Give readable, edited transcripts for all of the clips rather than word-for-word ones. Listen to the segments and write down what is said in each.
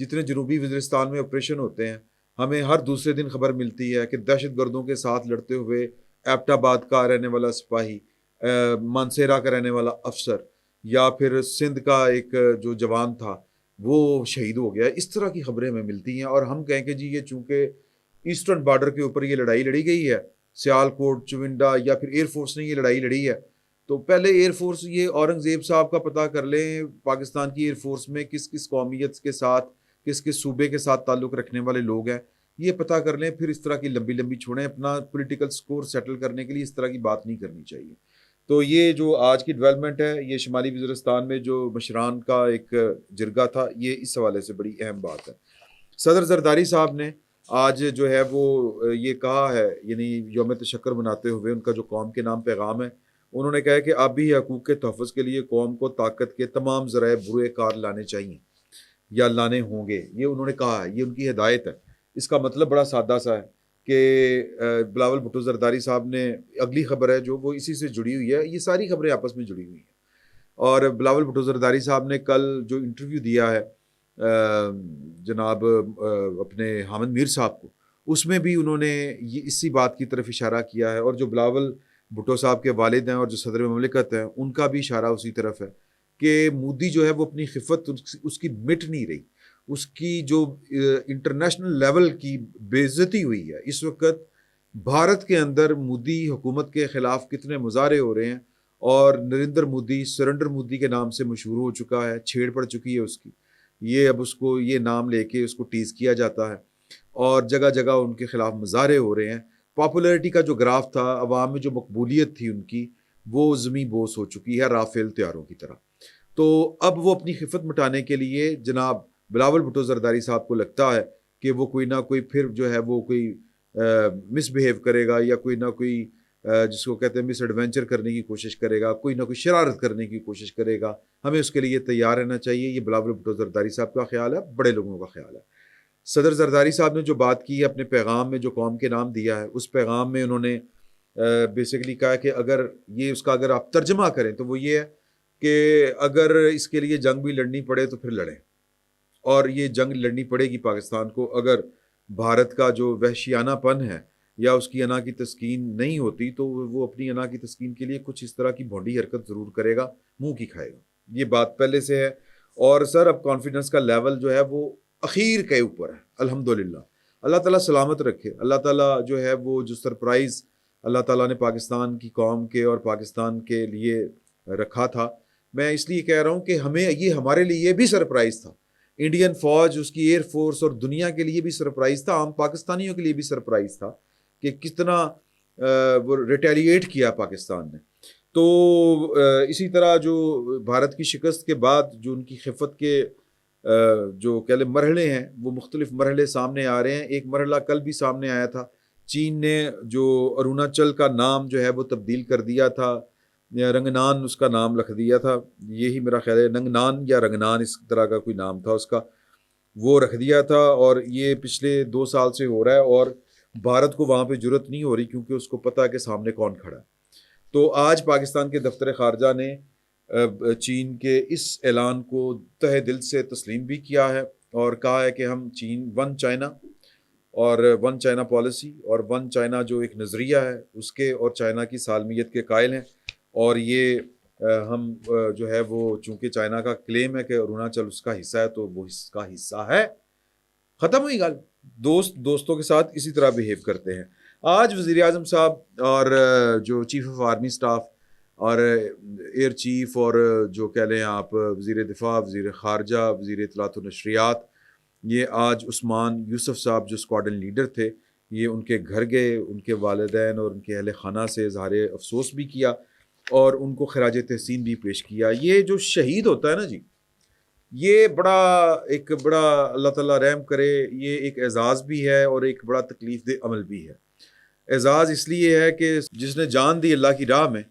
جتنے جنوبی وزیرستان میں آپریشن ہوتے ہیں ہمیں ہر دوسرے دن خبر ملتی ہے کہ دہشت گردوں کے ساتھ لڑتے ہوئے ایبٹ آباد کا رہنے والا سپاہی، مانسیرا کا رہنے والا افسر، یا پھر سندھ کا ایک جو جوان تھا وہ شہید ہو گیا. اس طرح کی خبریں ہمیں ملتی ہیں، اور ہم کہیں کہ جی یہ چونکہ ایسٹرن بارڈر کے اوپر یہ لڑائی لڑی گئی ہے، سیال کوٹ، چونڈا، یا پھر ایئر فورس نے یہ لڑائی لڑی ہے، تو پہلے ایئر فورس یہ اورنگزیب صاحب کا پتہ کر لیں پاکستان کی ایئر فورس میں کس کس قومیت کے ساتھ، کس کس صوبے کے ساتھ تعلق رکھنے والے لوگ ہیں، یہ پتہ کر لیں. پھر اس طرح کی لمبی لمبی چھوڑیں. اپنا پولیٹیکل سکور سیٹل کرنے کے لیے اس طرح کی بات نہیں کرنی چاہیے. تو یہ جو آج کی ڈیولپمنٹ ہے، یہ شمالی وزیرستان میں جو مشران کا ایک جرگہ تھا، یہ اس حوالے سے بڑی اہم بات ہے. صدر زرداری صاحب نے آج جو ہے وہ یہ کہا ہے، یعنی یوم تشکر مناتے ہوئے ان کا جو قوم کے نام پیغام ہے، انہوں نے کہا کہ آبی حقوق کے تحفظ کے لیے قوم کو طاقت کے تمام ذرائع بروئے کار لانے چاہیے یا لانے ہوں گے. یہ انہوں نے کہا ہے، یہ ان کی ہدایت ہے. اس کا مطلب بڑا سادہ سا ہے کہ بلاول بھٹو زرداری صاحب نے، اگلی خبر ہے جو وہ اسی سے جڑی ہوئی ہے، یہ ساری خبریں آپس میں جڑی ہوئی ہیں. اور بلاول بھٹو زرداری صاحب نے کل جو انٹرویو دیا ہے جناب اپنے حامد میر صاحب کو، اس میں بھی انہوں نے یہ اسی بات کی طرف اشارہ کیا ہے. اور جو بلاول بھٹو صاحب کے والد ہیں اور جو صدر مملکت ہیں، ان کا بھی اشارہ اسی طرف ہے کہ مودی جو ہے وہ اپنی خفت اس کی مٹ نہیں رہی. اس کی جو انٹرنیشنل لیول کی بے عزتی ہوئی ہے اس وقت بھارت کے اندر، مودی حکومت کے خلاف کتنے مظاہرے ہو رہے ہیں، اور نریندر مودی سرنڈر مودی کے نام سے مشہور ہو چکا ہے، چھیڑ پڑ چکی ہے اس کی. یہ اب اس کو یہ نام لے کے اس کو ٹیز کیا جاتا ہے، اور جگہ جگہ ان کے خلاف مظاہرے ہو رہے ہیں. پاپولیرٹی کا جو گراف تھا، عوام میں جو مقبولیت تھی ان کی، وہ زمیں بوس ہو چکی ہے رافیل طیاروں کی طرح. تو اب وہ اپنی خفت مٹانے کے لیے جناب بلاول بھٹو زرداری صاحب کو لگتا ہے کہ وہ کوئی نہ کوئی پھر جو ہے وہ کوئی مس بیہیو کرے گا، یا کوئی نہ کوئی جس کو کہتے ہیں مس ایڈونچر کرنے کی کوشش کرے گا، کوئی نہ کوئی شرارت کرنے کی کوشش کرے گا. ہمیں اس کے لیے تیار رہنا چاہیے. یہ بلاول بھٹو زرداری صاحب کا خیال ہے، بڑے لوگوں کا خیال ہے. صدر زرداری صاحب نے جو بات کی ہے اپنے پیغام میں، جو قوم کے نام دیا ہے، اس پیغام میں انہوں نے بیسیکلی کہا کہ اگر یہ اس کا اگر آپ ترجمہ کریں تو وہ یہ ہے کہ اگر اس کے لیے جنگ بھی لڑنی پڑے تو پھر لڑیں. اور یہ جنگ لڑنی پڑے گی پاکستان کو اگر بھارت کا جو وحشیانہ پن ہے یا اس کی انا کی تسکین نہیں ہوتی، تو وہ اپنی انا کی تسکین کے لیے کچھ اس طرح کی بھونڈی حرکت ضرور کرے گا، منہ کی کھائے گا. یہ بات پہلے سے ہے. اور سر اب کانفیڈنس کا لیول جو ہے وہ اخیر کے اوپر ہے، الحمدللہ. اللہ تعالیٰ سلامت رکھے. اللہ تعالیٰ جو ہے وہ جو سرپرائز اللہ تعالیٰ نے پاکستان کی قوم کے اور پاکستان کے لیے رکھا تھا، میں اس لیے کہہ رہا ہوں کہ ہمیں یہ ہمارے لیے بھی سرپرائز تھا. انڈین فوج، اس کی ایئر فورس اور دنیا کے لیے بھی سرپرائز تھا، عام پاکستانیوں کے لیے بھی سرپرائز تھا کہ کتنا وہ ریٹیلیٹ کیا پاکستان نے. تو اسی طرح جو بھارت کی شکست کے بعد جو ان کی خفت کے جو کہہ لیں مرحلے ہیں، وہ مختلف مرحلے سامنے آ رہے ہیں. ایک مرحلہ کل بھی سامنے آیا تھا، چین نے جو اروناچل کا نام جو ہے وہ تبدیل کر دیا تھا، رنگنان اس کا نام لکھ دیا تھا. یہی میرا خیال ہے، ننگنان یا رنگنان اس طرح کا کوئی نام تھا اس کا، وہ رکھ دیا تھا. اور یہ پچھلے 2 سال سے ہو رہا ہے، اور بھارت کو وہاں پہ جرت نہیں ہو رہی کیونکہ اس کو پتہ ہے کہ سامنے کون کھڑا ہے. تو آج پاکستان کے دفتر خارجہ نے چین کے اس اعلان کو تہ دل سے تسلیم بھی کیا ہے، اور کہا ہے کہ ہم چین ون چائنا اور ون چائنا پالیسی اور ون چائنا جو ایک نظریہ ہے اس کے، اور چائنا کی سالمیت کے قائل ہیں. اور یہ ہم جو ہے وہ چونکہ چائنا کا کلیم ہے کہ اروناچل اس کا حصہ ہے، تو وہ اس کا حصہ ہے. ختم ہوئی گال. دوستوں کے ساتھ اسی طرح بیہیو کرتے ہیں. آج وزیر اعظم صاحب اور جو چیف آف آرمی سٹاف اور ایئر چیف اور جو کہہ لیں آپ وزیر دفاع، وزیر خارجہ، وزیر اطلاعات و نشریات، یہ آج عثمان یوسف صاحب جو اسکواڈن لیڈر تھے، یہ ان کے گھر گئے، ان کے والدین اور ان کے اہل خانہ سے اظہار افسوس بھی کیا اور ان کو خراج تحسین بھی پیش کیا. یہ جو شہید ہوتا ہے نا جی، یہ ایک بڑا اللہ تعالیٰ رحم کرے، یہ ایک اعزاز بھی ہے اور ایک بڑا تکلیف دہ عمل بھی ہے. اعزاز اس لیے ہے کہ جس نے جان دی اللہ کی راہ میں،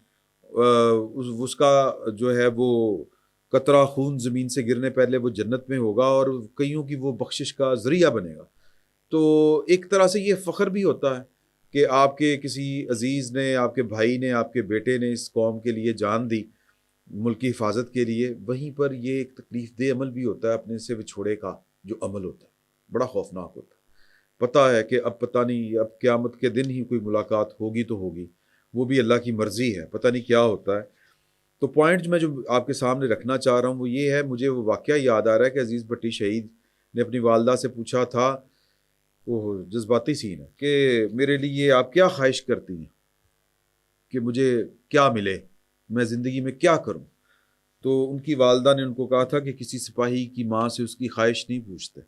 اس کا جو ہے وہ قطرہ خون زمین سے گرنے پہلے وہ جنت میں ہوگا اور کئیوں کی وہ بخشش کا ذریعہ بنے گا. تو ایک طرح سے یہ فخر بھی ہوتا ہے کہ آپ کے کسی عزیز نے، آپ کے بھائی نے، آپ کے بیٹے نے اس قوم کے لیے جان دی، ملک کی حفاظت کے لیے. وہیں پر یہ ایک تکلیف دہ عمل بھی ہوتا ہے اپنے سے وچھوڑے کا، جو عمل ہوتا ہے بڑا خوفناک ہوتا ہے. پتہ ہے کہ اب پتہ نہیں اب قیامت کے دن ہی کوئی ملاقات ہوگی تو ہوگی, وہ بھی اللہ کی مرضی ہے, پتہ نہیں کیا ہوتا ہے. تو پوائنٹ میں جو آپ کے سامنے رکھنا چاہ رہا ہوں وہ یہ ہے, مجھے وہ واقعہ یاد آ رہا ہے کہ عزیز بھٹی شہید نے اپنی والدہ سے پوچھا تھا, وہ جذباتی سین ہے, کہ میرے لیے آپ کیا خواہش کرتی ہیں کہ مجھے کیا ملے, میں زندگی میں کیا کروں. تو ان کی والدہ نے ان کو کہا تھا کہ کسی سپاہی کی ماں سے اس کی خواہش نہیں پوچھتے.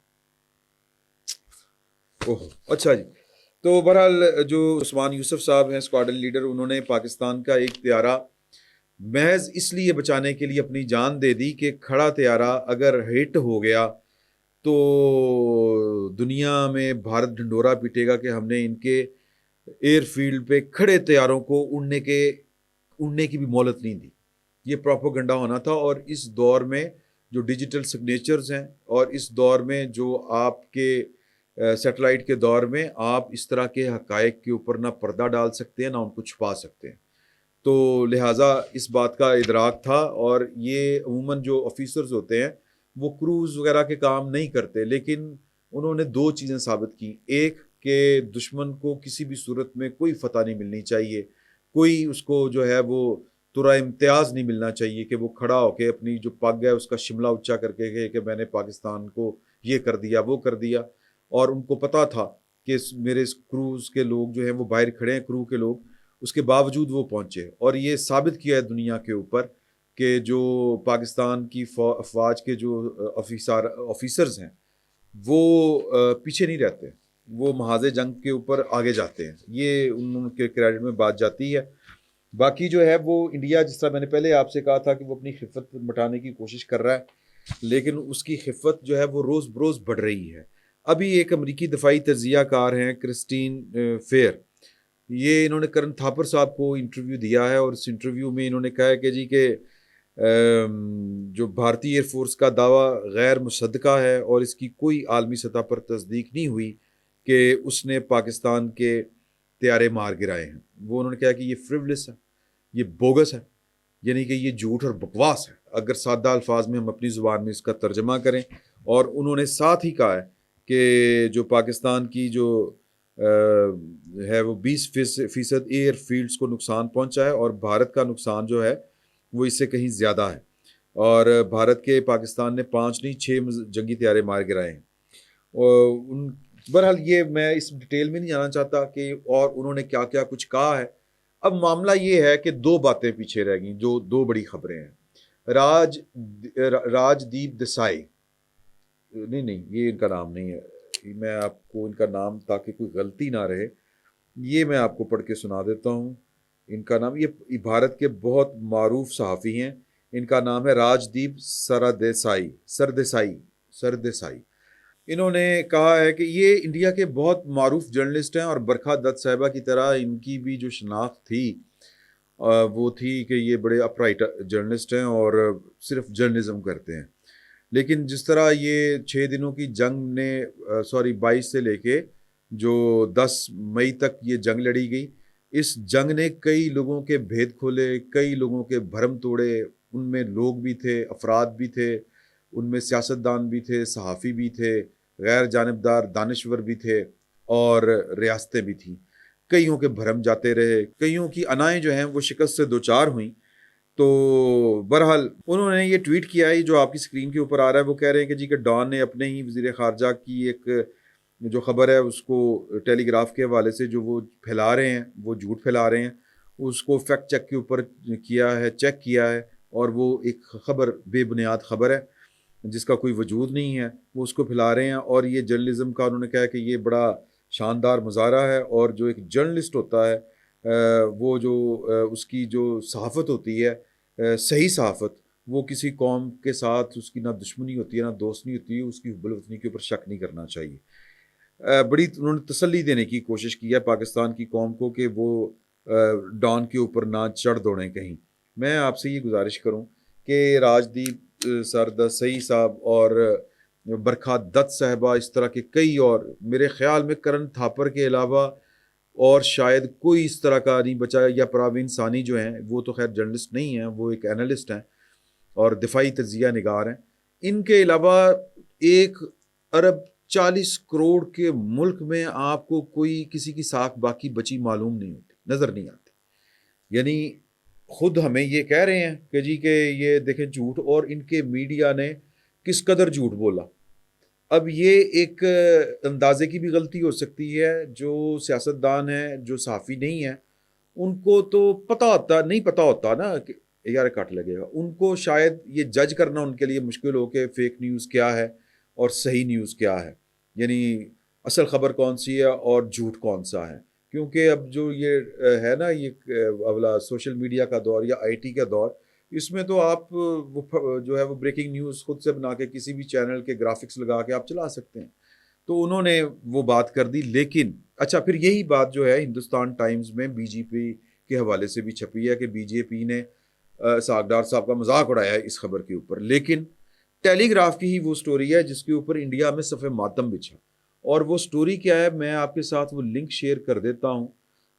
اچھا جی. تو بہرحال جو عثمان یوسف صاحب ہیں اسکواڈرن لیڈر, انہوں نے پاکستان کا ایک طیارہ محض اس لیے بچانے کے لیے اپنی جان دے دی کہ کھڑا طیارہ اگر ہٹ ہو گیا تو دنیا میں بھارت ڈھنڈورا پیٹے گا کہ ہم نے ان کے ایئر فیلڈ پہ کھڑے طیاروں کو اڑنے کی بھی مہلت نہیں دی. یہ پروپیگنڈا ہونا تھا. اور اس دور میں جو ڈیجیٹل سگنیچرز ہیں اور اس دور میں جو آپ کے سیٹلائٹ کے دور میں آپ اس طرح کے حقائق کے اوپر نہ پردہ ڈال سکتے ہیں نہ ان کو چھپا سکتے ہیں. تو لہٰذا اس بات کا ادراک تھا. اور یہ عموماً جو آفیسرز ہوتے ہیں وہ کروز وغیرہ کے کام نہیں کرتے, لیکن انہوں نے دو چیزیں ثابت کی. ایک کہ دشمن کو کسی بھی صورت میں کوئی فتح نہیں ملنی چاہیے, کوئی اس کو جو ہے وہ ترا امتیاز نہیں ملنا چاہیے کہ وہ کھڑا ہو کے اپنی جو پگ ہے اس کا شملہ اونچا کر کے کہ میں نے پاکستان کو یہ کر دیا وہ کر دیا. اور ان کو پتا تھا کہ میرے کروز کے لوگ جو ہیں وہ باہر کھڑے ہیں, کرو کے لوگ, اس کے باوجود وہ پہنچے. اور یہ ثابت کیا ہے دنیا کے اوپر کہ جو پاکستان کی افواج کے جو آفیسرز ہیں وہ پیچھے نہیں رہتے, وہ محاذ جنگ کے اوپر آگے جاتے ہیں. یہ ان کے کریڈٹ میں بات جاتی ہے. باقی جو ہے وہ انڈیا, جس طرح میں نے پہلے آپ سے کہا تھا کہ وہ اپنی خفت مٹانے کی کوشش کر رہا ہے, لیکن اس کی خفت جو ہے وہ روز بروز بڑھ رہی ہے. ابھی ایک امریکی دفاعی تجزیہ کار ہیں کرسٹین فیئر, یہ انہوں نے کرن تھاپر صاحب کو انٹرویو دیا ہے, اور اس انٹرویو میں انہوں نے کہا ہے کہ جی کہ جو بھارتی ایئر فورس کا دعویٰ غیر مصدقہ ہے اور اس کی کوئی عالمی سطح پر تصدیق نہیں ہوئی کہ اس نے پاکستان کے طیارے مار گرائے ہیں. وہ انہوں نے کہا کہ یہ فریولس ہے, یہ بوگس ہے, یعنی کہ یہ جھوٹ اور بکواس ہے اگر سادہ الفاظ میں ہم اپنی زبان میں اس کا ترجمہ کریں. اور انہوں نے ساتھ ہی کہا ہے کہ جو پاکستان کی جو ہے وہ 20% ایئر فیلڈز کو نقصان پہنچا ہے, اور بھارت کا نقصان جو ہے وہ اس سے کہیں زیادہ ہے. اور بھارت کے پاکستان نے 5 نہیں 6 جنگی طیارے مار گرائے ہیں. اور بہرحال یہ میں اس ڈیٹیل میں نہیں جانا چاہتا کہ اور انہوں نے کیا کیا کچھ کہا ہے. اب معاملہ یہ ہے کہ 2 باتیں پیچھے رہ گئیں, جو 2 بڑی خبریں ہیں. راج دیپ دیسائی, نہیں یہ ان کا نام نہیں ہے, میں آپ کو ان کا نام تاکہ کوئی غلطی نہ رہے یہ میں آپ کو پڑھ کے سنا دیتا ہوں. ان کا نام, یہ بھارت کے بہت معروف صحافی ہیں, ان کا نام ہے راج دیپ سردیسائی. انہوں نے کہا ہے کہ یہ انڈیا کے بہت معروف جرنلسٹ ہیں, اور برکھا دت صاحبہ کی طرح ان کی بھی جو شناخت تھی وہ تھی کہ یہ بڑے اپرائٹ جرنلسٹ ہیں اور صرف جرنلزم کرتے ہیں. لیکن جس طرح یہ 6 دنوں کی جنگ نے 22 سے لے کے جو 10 مئی تک یہ جنگ لڑی گئی, اس جنگ نے کئی لوگوں کے بھید کھولے, کئی لوگوں کے بھرم توڑے. ان میں لوگ بھی تھے, افراد بھی تھے, ان میں سیاستدان بھی تھے, صحافی بھی تھے, غیر جانبدار دانشور بھی تھے, اور ریاستیں بھی تھیں. کئیوں کے بھرم جاتے رہے, کئیوں کی انائیں جو ہیں وہ شکست سے دوچار ہوئیں. تو بہرحال انہوں نے یہ ٹویٹ کیا ہے جو آپ کی اسکرین کے اوپر آ رہا ہے. وہ کہہ رہے ہیں کہ جی کہ ڈان نے اپنے ہی وزیر خارجہ کی ایک جو خبر ہے اس کو ٹیلی گراف کے حوالے سے جو وہ پھیلا رہے ہیں, وہ جھوٹ پھیلا رہے ہیں, اس کو فیکٹ چیک کے اوپر چیک کیا ہے, اور وہ ایک خبر بے بنیاد خبر ہے جس کا کوئی وجود نہیں ہے, وہ اس کو پھیلا رہے ہیں. اور یہ جرنلزم کا انہوں نے کہا کہ یہ بڑا شاندار مظاہرہ ہے, اور جو ایک جرنلسٹ ہوتا ہے وہ جو اس کی جو صحافت ہوتی ہے صحیح صحافت, وہ کسی قوم کے ساتھ اس کی نہ دشمنی ہوتی ہے نہ دوستنی ہوتی ہے, اس کی حب الوطنی کے اوپر شک نہیں کرنا چاہیے. بڑی انہوں نے تسلی دینے کی کوشش کی ہے پاکستان کی قوم کو کہ وہ ڈان کے اوپر نہ چڑھ دوڑیں کہیں. میں آپ سے یہ گزارش کروں کہ راج دیپ سردیسائی صاحب اور برکھا دت صاحبہ, اس طرح کے کئی, اور میرے خیال میں کرن تھاپر کے علاوہ اور شاید کوئی اس طرح کا نہیں بچا, یا پراوین ثانی جو ہیں وہ تو خیر جرنلسٹ نہیں ہیں, وہ ایک اینالسٹ ہیں اور دفاعی تجزیہ نگار ہیں. ان کے علاوہ ایک ارب 40 کروڑ کے ملک میں آپ کو کوئی کسی کی ساکھ باقی بچی معلوم نہیں ہوتی، نظر نہیں آتی. یعنی خود ہمیں یہ کہہ رہے ہیں کہ جی کہ یہ دیکھیں جھوٹ، اور ان کے میڈیا نے کس قدر جھوٹ بولا. اب یہ ایک اندازے کی بھی غلطی ہو سکتی ہے. جو سیاستدان ہیں، جو صحافی نہیں ہیں، ان کو تو نہیں پتا ہوتا نا کہ یار کٹ لگے گا. ان کو شاید یہ جج کرنا ان کے لیے مشکل ہو کہ فیک نیوز کیا ہے اور صحیح نیوز کیا ہے، یعنی اصل خبر کون سی ہے اور جھوٹ کون سا ہے. کیونکہ اب جو یہ ہے نا، یہ اولا سوشل میڈیا کا دور یا آئی ٹی کا دور، اس میں تو آپ جو ہے وہ بریکنگ نیوز خود سے بنا کے کسی بھی چینل کے گرافکس لگا کے آپ چلا سکتے ہیں. تو انہوں نے وہ بات کر دی. لیکن اچھا، پھر یہی بات جو ہے ہندوستان ٹائمز میں بی جے پی کے حوالے سے بھی چھپی ہے کہ بی جے پی نے ساگدار صاحب کا مذاق اڑایا ہے اس خبر کے اوپر. لیکن ٹیلی گراف کی ہی وہ سٹوری ہے جس کے اوپر انڈیا میں صف ماتم بچھا. اور وہ سٹوری کیا ہے، میں آپ کے ساتھ وہ لنک شیئر کر دیتا ہوں.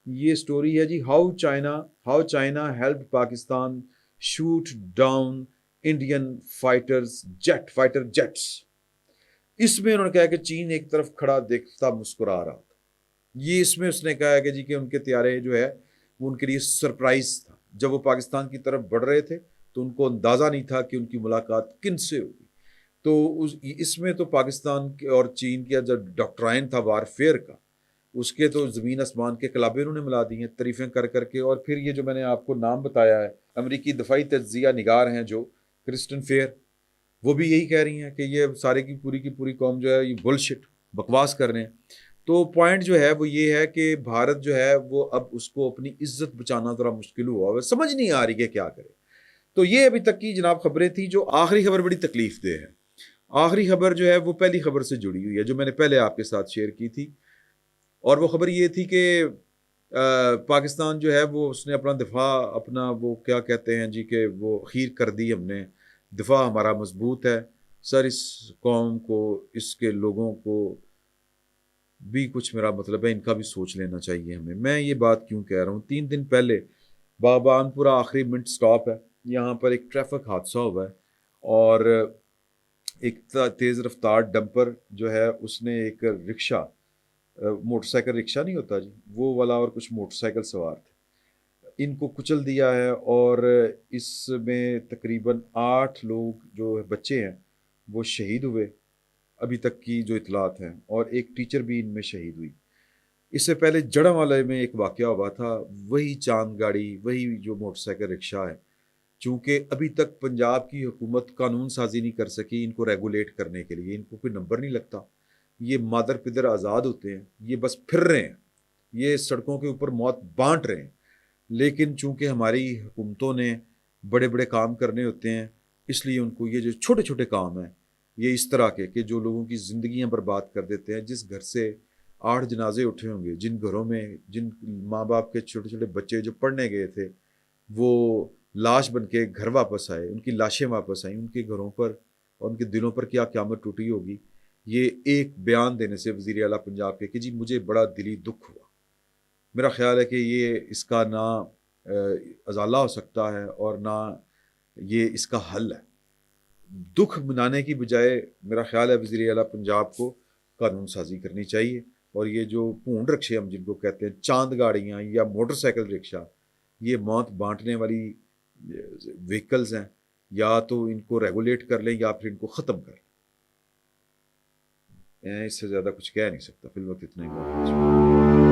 یہ سٹوری ہے جی، how China help Pakistan shoot down Indian fighter jets. اس میں انہوں نے کہا کہ چین ایک طرف کھڑا دیکھتا مسکرا رہا تھا. یہ اس میں اس نے کہا کہ جی کہ ان کے طیارے جو ہے وہ ان کے لیے سرپرائز تھا. جب وہ پاکستان کی طرف بڑھ رہے تھے تو ان کو اندازہ نہیں تھا کہ ان کی ملاقات کن سے ہوگی. تو اس میں تو پاکستان اور چین کا جو ڈاکٹرائن تھا وار فیئر کا، اس کے تو زمین آسمان کے کلابے انہوں نے ملا دی ہیں تعریفیں کر کر کے. اور پھر یہ جو میں نے آپ کو نام بتایا ہے، امریکی دفاعی تجزیہ نگار ہیں جو کرسٹن فیئر، وہ بھی یہی کہہ رہی ہیں کہ یہ سارے کی پوری قوم جو ہے یہ بلشٹ بکواس کر رہے ہیں. تو پوائنٹ جو ہے وہ یہ ہے کہ بھارت جو ہے وہ اب اس کو اپنی عزت بچانا ذرا مشکل ہوا ہے، سمجھ نہیں آ رہی کہ کیا کرے. تو یہ ابھی تک کی جناب خبریں تھیں. جو آخری خبر بڑی تکلیف دہ ہے. آخری خبر جو ہے وہ پہلی خبر سے جڑی ہوئی ہے جو میں نے پہلے آپ کے ساتھ شیئر کی تھی، اور وہ خبر یہ تھی کہ پاکستان جو ہے وہ اس نے اپنا دفاع، اپنا وہ کیا کہتے ہیں جی کہ وہ خیر کر دی ہم نے، دفاع ہمارا مضبوط ہے. سر اس قوم کو، اس کے لوگوں کو بھی کچھ، میرا مطلب ہے ان کا بھی سوچ لینا چاہیے ہمیں. میں یہ بات کیوں کہہ رہا ہوں، 3 دن پہلے باغبان پورا آخری منٹ سٹاپ ہے، یہاں پر ایک ٹریفک حادثہ ہوا ہے، اور ایک تیز رفتار ڈمپر جو ہے اس نے ایک رکشہ، موٹر سائیکل رکشہ نہیں ہوتا جی، وہ والا اور کچھ موٹر سائیکل سوار تھے، ان کو کچل دیا ہے. اور اس میں تقریباً 8 لوگ جو بچے ہیں وہ شہید ہوئے ابھی تک کی جو اطلاعات ہیں، اور ایک ٹیچر بھی ان میں شہید ہوئی. اس سے پہلے جڑم والے میں ایک واقعہ ہوا تھا، وہی چاند گاڑی، وہی جو موٹر سائیکل رکشہ ہے. چونکہ ابھی تک پنجاب کی حکومت قانون سازی نہیں کر سکی ان کو ریگولیٹ کرنے کے لیے، ان کو کوئی نمبر نہیں لگتا، یہ مادر پدر آزاد ہوتے ہیں، یہ بس پھر رہے ہیں، یہ سڑکوں کے اوپر موت بانٹ رہے ہیں. لیکن چونکہ ہماری حکومتوں نے بڑے بڑے کام کرنے ہوتے ہیں، اس لیے ان کو یہ جو چھوٹے چھوٹے کام ہیں، یہ اس طرح کے کہ جو لوگوں کی زندگیاں برباد کر دیتے ہیں. جس گھر سے 8 جنازے اٹھے ہوں گے، جن گھروں میں جن ماں باپ کے چھوٹے چھوٹے بچے جو پڑھنے گئے تھے وہ لاش بن کے گھر واپس آئے، ان کی لاشیں واپس آئیں، ان کے گھروں پر اور ان کے دلوں پر کیا قیامت ٹوٹی ہوگی. یہ ایک بیان دینے سے وزیر اعلیٰ پنجاب کے کہ جی مجھے بڑا دلی دکھ ہوا. میرا خیال ہے کہ یہ اس کا نہ ازالہ ہو سکتا ہے اور نہ یہ اس کا حل ہے. دکھ منانے کی بجائے میرا خیال ہے وزیر اعلیٰ پنجاب کو قانون سازی کرنی چاہیے. اور یہ جو پونڈ رکشے ہم جن کو کہتے ہیں، چاند گاڑیاں یا موٹر سائیکل رکشہ، یہ موت بانٹنے والی وہیکلز ہیں، یا تو ان کو ریگولیٹ کر لیں یا پھر ان کو ختم کر لیں. میں اس سے زیادہ کچھ کہہ نہیں سکتا فی الوقت، اتنا ہی بہت.